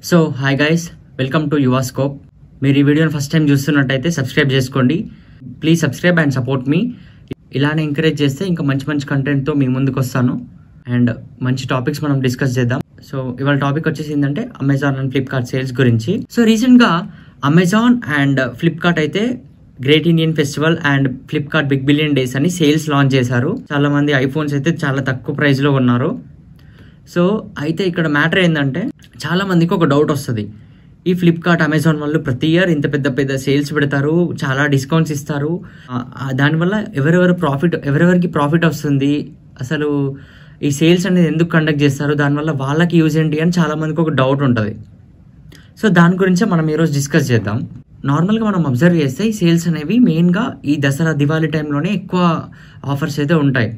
So hi guys, welcome to యువా scope. మీరు ఈ వీడియోని ఫస్ట్ టైం చూస్తున్నట్టయితే సబ్స్క్రైబ్ చేసుకోండి. ప్లీజ్ సబ్స్క్రైబ్ అండ్ సపోర్ట్ మీ. ఇలానే ఎంకరేజ్ చేస్తే ఇంకా మంచి మంచి కంటెంట్తో మీ ముందుకు వస్తాను అండ్ మంచి టాపిక్స్ మనం డిస్కస్ చేద్దాం. సో ఇవాళ టాపిక్ వచ్చేసి ఏంటంటే అమెజాన్ అండ్ ఫ్లిప్కార్ట్ సేల్స్ గురించి. సో రీసెంట్గా అమెజాన్ అండ్ ఫ్లిప్కార్ట్ అయితే great Indian festival and Flipkart big billion days అని సేల్స్ లాంచ్ చేశారు. చాలా మంది ఐఫోన్స్ అయితే చాలా తక్కువ ప్రైస్లో ఉన్నారు. సో అయితే ఇక్కడ మ్యాటర్ ఏంటంటే చాలా మందికి ఒక డౌట్ వస్తుంది, ఈ ఫ్లిప్కార్ట్ అమెజాన్ వాళ్ళు ప్రతి ఇయర్ ఇంత పెద్ద పెద్ద సేల్స్ పెడతారు, చాలా డిస్కౌంట్స్ ఇస్తారు, దానివల్ల ఎవరెవరికి ప్రాఫిట్ వస్తుంది, అసలు ఈ సేల్స్ అనేది ఎందుకు కండక్ట్ చేస్తారు, దానివల్ల వాళ్ళకి యూజ్ ఏంటి అని చాలా మందికి ఒక డౌట్ ఉంటుంది. సో దాని గురించే మనం ఈరోజు డిస్కస్ చేద్దాం. నార్మల్గా మనం అబ్జర్వ్ చేస్తే ఈ సేల్స్ అనేవి మెయిన్గా ఈ దసరా దివాళీ టైంలోనే ఎక్కువ ఆఫర్స్ అయితే ఉంటాయి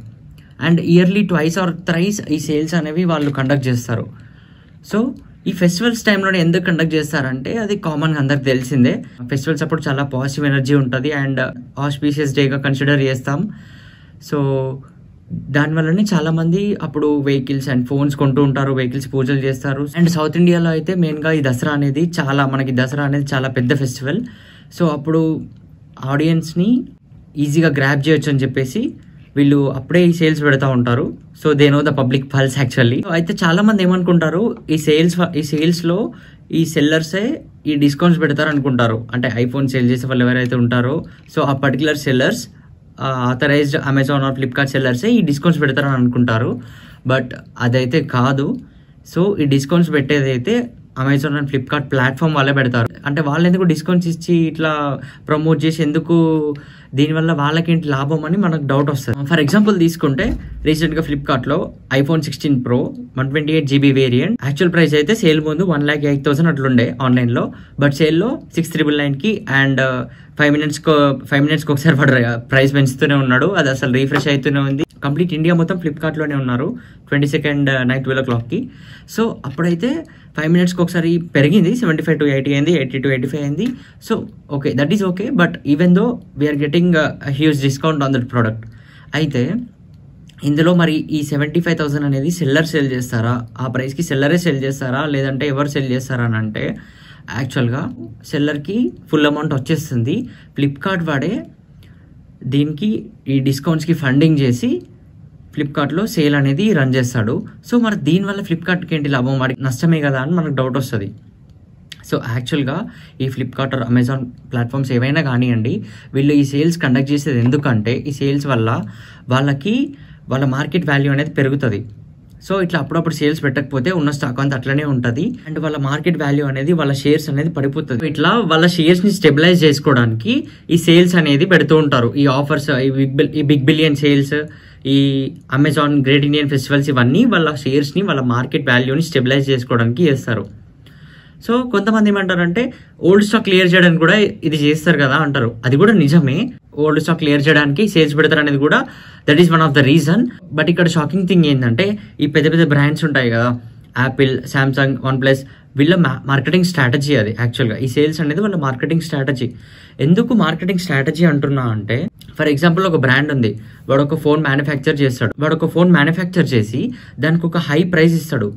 and yearly twice or thrice ఈ సేల్స్ అనేవి వాళ్ళు కండక్ట్ చేస్తారు. సో ఈ ఫెస్టివల్స్ టైంలోనే ఎందుకు కండక్ట్ చేస్తారంటే అది కామన్గా అందరికి తెలిసిందే. ఫెస్టివల్స్ అప్పుడు చాలా పాజిటివ్ ఎనర్జీ ఉంటుంది అండ్ ఆస్పీషియస్ డేగా కన్సిడర్ చేస్తాం. సో దానివల్లనే చాలామంది అప్పుడు వెహికల్స్ అండ్ ఫోన్స్ కొంటూ ఉంటారు, వెహికల్స్ పూజలు చేస్తారు. అండ్ సౌత్ ఇండియాలో అయితే మెయిన్గా ఈ దసరా అనేది దసరా అనేది చాలా పెద్ద ఫెస్టివల్. సో అప్పుడు ఆడియన్స్ని ఈజీగా గ్రాప్ చేయొచ్చు అని చెప్పేసి వీళ్ళు అప్పుడే ఈ సేల్స్ పెడతా ఉంటారు. So they know the public pulse actually. అయితే చాలా మంది ఏమనుకుంటారు, ఈ సేల్స్లో ఈ సెల్లర్సే ఈ డిస్కౌంట్స్ పెడతారు అనుకుంటారు. అంటే ఐఫోన్ సేల్ చేసే వాళ్ళు ఎవరైతే ఉంటారో సో ఆ particular sellers authorized Amazon or Flipkart సెల్లర్సే ఈ డిస్కౌంట్స్ పెడతారని అనుకుంటారు. బట్ అదైతే కాదు. సో ఈ డిస్కౌంట్స్ పెట్టేది అయితే అమెజాన్ అండ్ ఫ్లిప్కార్ట్ ప్లాట్ఫామ్ వాళ్ళే పెడతారు. అంటే వాళ్ళు ఎందుకు డిస్కౌంట్స్ ఇచ్చి ఇట్లా ప్రమోట్ చేసి ఎందుకు, దీనివల్ల వాళ్ళకేంటి లాభం అని మనకు డౌట్ వస్తుంది. ఫర్ ఎగ్జాంపుల్ తీసుకుంటే రీసెంట్గా ఫ్లిప్కార్ట్లో iPhone 16 Pro 128GB variant actual price అయితే సేల్ ముందు 1,08,000 అట్లుండే ఆన్లైన్లో. బట్ సేల్లో 6,999కి అండ్ 5 minutes ఒకసారి వాడు ప్రైస్ పెంచుతూనే ఉన్నాడు. అది అసలు రీఫ్రెష్ అవుతూనే ఉంది. కంప్లీట్ ఇండియా మొత్తం ఫ్లిప్కార్ట్లోనే ఉన్నారు 22nd నైట్ 12 o'clockకి. సో అప్పుడైతే 5 minutesకి ఒకసారి పెరిగింది, 75 to 80 అయింది, 80 to 85 అయింది. So okay, that is okay. But even though we are getting huge discount on that product. అయితే ఇందులో మరి ఈ 75,000 అనేది సెల్లర్ సేల్ చేస్తారా, ఆ ప్రైస్కి సెల్లరే సేల్ చేస్తారా, లేదంటే ఎవరు సేల్ చేస్తారా అని అంటే యాక్చువల్గా సెల్లర్కి ఫుల్ అమౌంట్ వచ్చేస్తుంది. ఫ్లిప్కార్ట్ వాడే దీనికి ఈ డిస్కౌంట్స్కి ఫండింగ్ చేసి ఫ్లిప్కార్ట్లో సేల్ అనేది రన్ చేస్తాడు. సో మరి దీనివల్ల ఫ్లిప్కార్ట్కి ఏంటి లాభం, వాడికి నష్టమే కదా అని మనకు డౌట్ వస్తుంది. సో యాక్చువల్గా ఈ ఫ్లిప్కార్ట్ ఆర్ అమెజాన్ ప్లాట్ఫామ్స్ ఏవైనా కానివ్వండి, వీళ్ళు ఈ సేల్స్ కండక్ట్ చేసేది ఎందుకంటే ఈ సేల్స్ వల్ల వాళ్ళ మార్కెట్ వాల్యూ అనేది పెరుగుతుంది. సో ఇట్లా అప్పుడప్పుడు సేల్స్ పెట్టకపోతే ఉన్న స్టాక్ అంతా అట్లనే ఉంటుంది అండ్ వాళ్ళ మార్కెట్ వాల్యూ అనేది, వాళ్ళ షేర్స్ అనేది పడిపోతుంది. ఇట్లా వాళ్ళ షేర్స్ని స్టెబిలైజ్ చేసుకోవడానికి ఈ సేల్స్ అనేది పెడుతూ ఉంటారు. ఈ ఆఫర్స్, ఈ బిగ్ బిలియన్ సేల్స్, ఈ అమెజాన్ గ్రేట్ ఇండియన్ ఫెస్టివల్స్, ఇవన్నీ వాళ్ళ షేర్స్ని, వాళ్ళ మార్కెట్ వాల్యూని స్టెబిలైజ్ చేసుకోవడానికి చేస్తారు. సో కొంతమంది ఏమంటారంటే ఓల్డ్ స్టాక్ క్లియర్ చేయడానికి కూడా ఇది చేస్తారు కదా అంటారు. అది కూడా నిజమే, ఓల్డ్ స్టాక్ క్లియర్ చేయడానికి సేల్స్ పెడతారు అనేది కూడా that is one of the reason. But ఇక్కడ షాకింగ్ థింగ్ ఏంటంటే ఈ పెద్ద పెద్ద బ్రాండ్స్ ఉంటాయి కదా, యాపిల్, శాంసంగ్, OnePlus, వీళ్ళ మార్కెటింగ్ స్ట్రాటజీ అది. యాక్చువల్గా ఈ సేల్స్ అనేది వాళ్ళ మార్కెటింగ్ స్ట్రాటజీ. ఎందుకు మార్కెటింగ్ స్ట్రాటజీ అంటున్నా అంటే, ఫర్ ఎగ్జాంపుల్ ఒక బ్రాండ్ ఉంది, వాడు ఒక ఫోన్ మ్యానుఫ్యాక్చర్ చేస్తాడు. వాడు ఒక ఫోన్ మ్యానుఫ్యాక్చర్ చేసి దానికి ఒక హై ప్రైస్ ఇస్తాడు.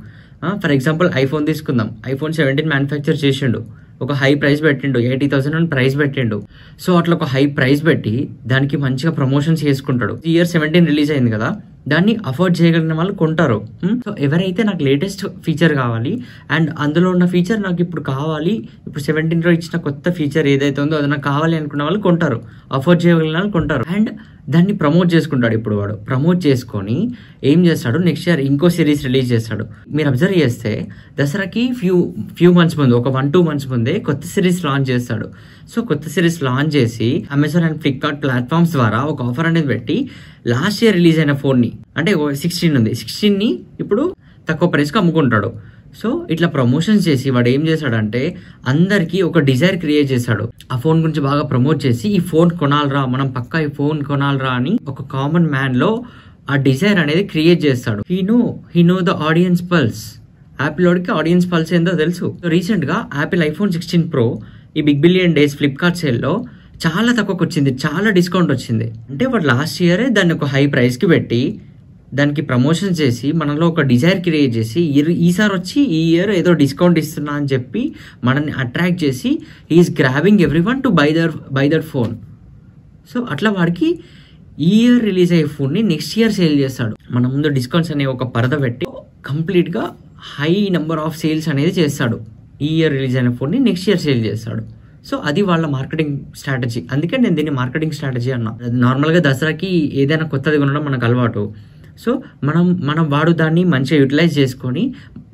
ఫర్ ఎగ్జాంపుల్ ఐఫోన్ తీసుకుందాం, ఐఫోన్ 17 మ్యానుఫ్యాక్చర్ చేసిండు, ఒక హై ప్రైస్ పెట్టిండు, 80,000 అని ప్రైస్ పెట్టిండు. సో అట్లా ఒక హై ప్రైస్ పెట్టి దానికి మంచిగా ప్రమోషన్స్ చేసుకుంటాడు. ఇయర్ 17 రిలీజ్ అయింది కదా, దాన్ని అఫోర్డ్ చేయగలిగిన వాళ్ళు కొంటారు. సో ఎవరైతే నాకు లేటెస్ట్ ఫీచర్ కావాలి అండ్ అందులో ఉన్న ఫీచర్ నాకు ఇప్పుడు కావాలి, ఇప్పుడు 17లో ఇచ్చిన కొత్త ఫీచర్ ఏదైతే ఉందో అది నాకు కావాలి అనుకున్న వాళ్ళు కొంటారు, అఫోర్డ్ చేయగలిగిన వాళ్ళు కొంటారు. అండ్ దాన్ని ప్రమోట్ చేసుకుంటాడు. ఇప్పుడు వాడు ప్రమోట్ చేసుకొని ఏం చేస్తాడు, నెక్స్ట్ ఇయర్ ఇంకో సిరీస్ రిలీజ్ చేస్తాడు. మీరు అబ్జర్వ్ చేస్తే దసరాకి ఫ్యూ మంత్స్ ముందు, ఒక 1-2 months ముందే కొత్త సిరీస్ లాంచ్ చేస్తాడు. సో కొత్త సిరీస్ లాంచ్ చేసి అమెజాన్ అండ్ ఫ్లిప్కార్ట్ ప్లాట్ఫామ్స్ ద్వారా ఒక ఆఫర్ అనేది పెట్టి లాస్ట్ ఇయర్ రిలీజ్ అయిన ఫోన్ని, అంటే 16 ఉంది, 16ని ఇప్పుడు తక్కువ ప్రైస్కి అమ్ముకుంటాడు. సో ఇట్లా ప్రమోషన్స్ చేసి వాడు ఏం చేశాడంటే అందరికీ ఒక డిజైర్ క్రియేట్ చేశాడు. ఆ ఫోన్ గురించి బాగా ప్రమోట్ చేసి ఈ ఫోన్ కొనాలరా, మనం పక్కా ఈ ఫోన్ కొనాలరా అని ఒక కామన్ మ్యాన్ లో ఆ డిజైర్ అనేది క్రియేట్ చేస్తాడు. He know the audience pulse. Apple వాడికి ఆడియన్స్ పల్స్ ఏందో తెలుసు. రీసెంట్ గా యాపిల్ ఐఫోన్ 16 Pro ఈ బిగ్ బిలియన్ డేస్ ఫ్లిప్కార్ట్ సేల్లో చాలా తక్కువకి వచ్చింది, చాలా డిస్కౌంట్ వచ్చింది. అంటే వాడు లాస్ట్ ఇయరే దాన్ని ఒక హై ప్రైస్ కి పెట్టి దానికి ప్రమోషన్ చేసి మనలో ఒక డిజైర్ క్రియేట్ చేసి ఈసారి వచ్చి ఈ ఇయర్ ఏదో డిస్కౌంట్ ఇస్తున్నా అని చెప్పి మనల్ని అట్రాక్ట్ చేసి is grabbing everyone to buy that phone. So అట్లా వాడికి ఈ ఇయర్ రిలీజ్ అయ్యే ఫోన్ని నెక్స్ట్ ఇయర్ సేల్ చేస్తాడు. మన ముందు డిస్కౌంట్స్ అనే ఒక పరద పెట్టి కంప్లీట్గా హై నెంబర్ ఆఫ్ సేల్స్ అనేది చేస్తాడు. ఈ ఇయర్ రిలీజ్ అయిన ఫోన్ని నెక్స్ట్ ఇయర్ సేల్ చేస్తాడు. సో అది వాళ్ళ మార్కెటింగ్ స్ట్రాటజీ. అందుకే నేను దీన్ని మార్కెటింగ్ స్ట్రాటజీ అన్నా. నార్మల్గా దసరాకి ఏదైనా కొత్తది కొనడం మనకు అలవాటు. సో మనం వాడు దాన్ని మంచిగా యూటిలైజ్ చేసుకొని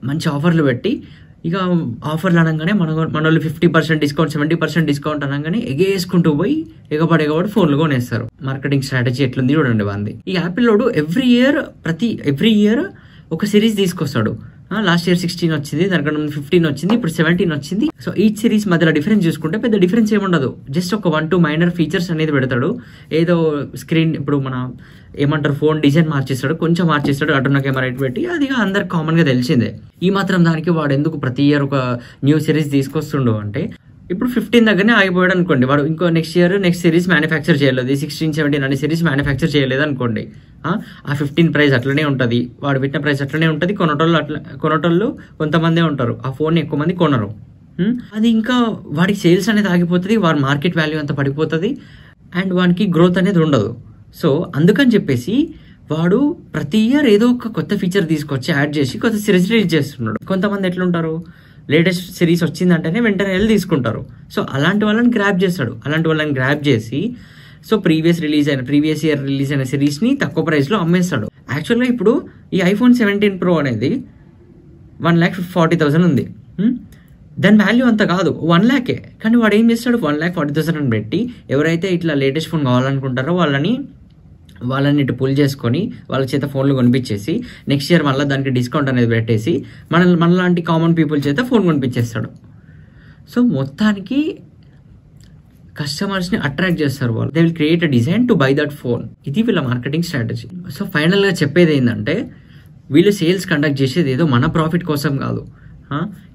మంచి ఆఫర్లు పెట్టి, ఇక ఆఫర్లు అనగానే మన 50% డిస్కౌంట్ 70% డిస్కౌంట్ అనగానే ఎగేసుకుంటూ పోయి ఎగబడి ఫోన్లు కొనేస్తారు. మార్కెటింగ్ స్ట్రాటజీ ఎట్లుంది చూడండి వాళ్ళది. ఈ యాపిలోడు ఎవ్రీ ఇయర్ ఒక సిరీస్ తీసుకొస్తాడు. లాస్ట్ ఇయర్ 16 వచ్చింది, దానికన్నా 15 వచ్చింది, ఇప్పుడు 17 వచ్చింది. సో ఈచ్ సిరీస్ మధ్యలో డిఫరెన్స్ చూసుకుంటే పెద్ద డిఫరెన్స్ ఏముండదు. జస్ట్ ఒక 1-2 మైనర్ ఫీచర్స్ అనేది పెడతాడు. ఏదో స్క్రీన్, ఇప్పుడు మన ఏమంటారు, ఫోన్ డిజైన్ కొంచెం మార్చేస్తాడు, అటున్న కెమెరా ఇటు పెట్టి. అది అందరికి కామన్ గా తెలిసిందే. ఈ మాత్రం దానికి వాడు ఎందుకు ప్రతి ఇయర్ ఒక న్యూ సిరీస్ తీసుకొస్తుండు అంటే, ఇప్పుడు 15 దగ్గరనే ఆగిపోయాడు అనుకోండి, వాడు ఇంకో నెక్స్ట్ సిరీస్ మ్యానుఫ్యాక్చర్ చేయలేదు, 16, 17 అనే సిరీస్ మ్యానుఫ్యాక్చర్ చేయలేదు అనుకోండి. ఆ 15 ప్రైస్ అట్లనే ఉంటుంది, వాడు పెట్టిన ప్రైస్ అట్లనే ఉంటుంది. కొనటోళ్ళు కొంతమందే ఉంటారు, ఆ ఫోన్ ఎక్కువ మంది కొనరు. అది ఇంకా వాడికి సేల్స్ అనేది ఆగిపోతుంది, వాడి మార్కెట్ వాల్యూ అంతా పడిపోతుంది, అండ్ వానికి గ్రోత్ అనేది ఉండదు. సో అందుకని చెప్పేసి వాడు ప్రతి ఇయర్ ఏదో ఒక కొత్త ఫీచర్ తీసుకొచ్చి యాడ్ చేసి కొత్త సిరీస్ రిలీజ్ చేస్తున్నాడు. కొంతమంది ఎట్లుంటారు, లేటెస్ట్ సిరీస్ వచ్చిందంటేనే వెంటనే వెళ్ళి తీసుకుంటారు. సో అలాంటి వాళ్ళని గ్రాప్ చేసి సో ప్రీవియస్ ఇయర్ రిలీజ్ అయిన సిరీస్ని తక్కువ ప్రైస్లో అమ్మేస్తాడు. యాక్చువల్గా ఇప్పుడు ఈ iPhone 17 Pro అనేది 1,40,000 ఉంది. దాని వాల్యూ అంత కాదు, 1 lakhే. కానీ వాడు ఏం చేస్తాడు, 1,40,000 అని పెట్టి ఎవరైతే ఇట్లా లేటెస్ట్ ఫోన్ కావాలనుకుంటారో వాళ్ళని ఇటు పుల్ చేసుకొని వాళ్ళ చేత ఫోన్లు కొనిపించేసి నెక్స్ట్ ఇయర్ మళ్ళీ దానికి డిస్కౌంట్ అనేది పెట్టేసి మనలాంటి కామన్ పీపుల్ చేత ఫోన్ కొనిపించేస్తాడు. సో మొత్తానికి కస్టమర్స్ని అట్రాక్ట్ చేస్తారు వాళ్ళు. They will create a design to buy that phone. ఇది వీళ్ళ మార్కెటింగ్ స్ట్రాటజీ. సో ఫైనల్గా చెప్పేది ఏంటంటే, వీళ్ళు సేల్స్ కండక్ట్ చేసేది ఏదో మన ప్రాఫిట్ కోసం కాదు.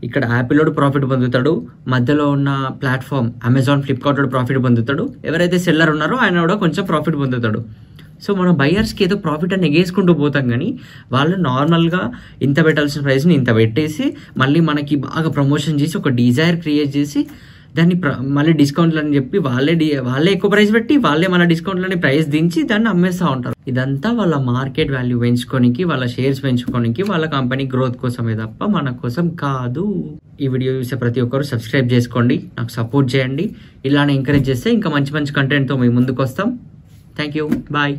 ఇక్కడ యాపిలోడు ప్రాఫిట్ పొందుతాడు, మధ్యలో ఉన్న ప్లాట్ఫామ్ అమెజాన్, ఫ్లిప్కార్ట్ ప్రాఫిట్ పొందుతాడు, ఎవరైతే సెల్లర్ ఉన్నారో ఆయన కూడా కొంచెం ప్రాఫిట్ పొందుతాడు. సో మనం బయర్స్కి ఏదో ప్రాఫిట్ అని ఎగేసుకుంటూ పోతాం, కానీ వాళ్ళు నార్మల్గా ఇంత పెట్టాల్సిన ప్రైస్ని ఇంత పెట్టేసి మళ్ళీ మనకి బాగా ప్రమోషన్ చేసి ఒక డిజైర్ క్రియేట్ చేసి దాన్ని మళ్ళీ డిస్కౌంట్లు అని చెప్పి వాళ్ళే ఎక్కువ ప్రైస్ పెట్టి వాళ్ళే మన డిస్కౌంట్లని ప్రైస్ దించి దాన్ని అమ్మేస్తూ ఉంటారు. ఇదంతా వాళ్ళ మార్కెట్ వాల్యూ పెంచుకోనికి, వాళ్ళ షేర్స్ పెంచుకోనికి, వాళ్ళ కంపెనీ గ్రోత్ కోసమే తప్ప మన కోసం కాదు. ఈ వీడియో చూసే ప్రతి ఒక్కరు సబ్స్క్రైబ్ చేసుకోండి, నాకు సపోర్ట్ చేయండి. ఇలానే ఎంకరేజ్ చేస్తే ఇంకా మంచి కంటెంట్తో మేము ముందుకు వస్తాం. Thank you, bye.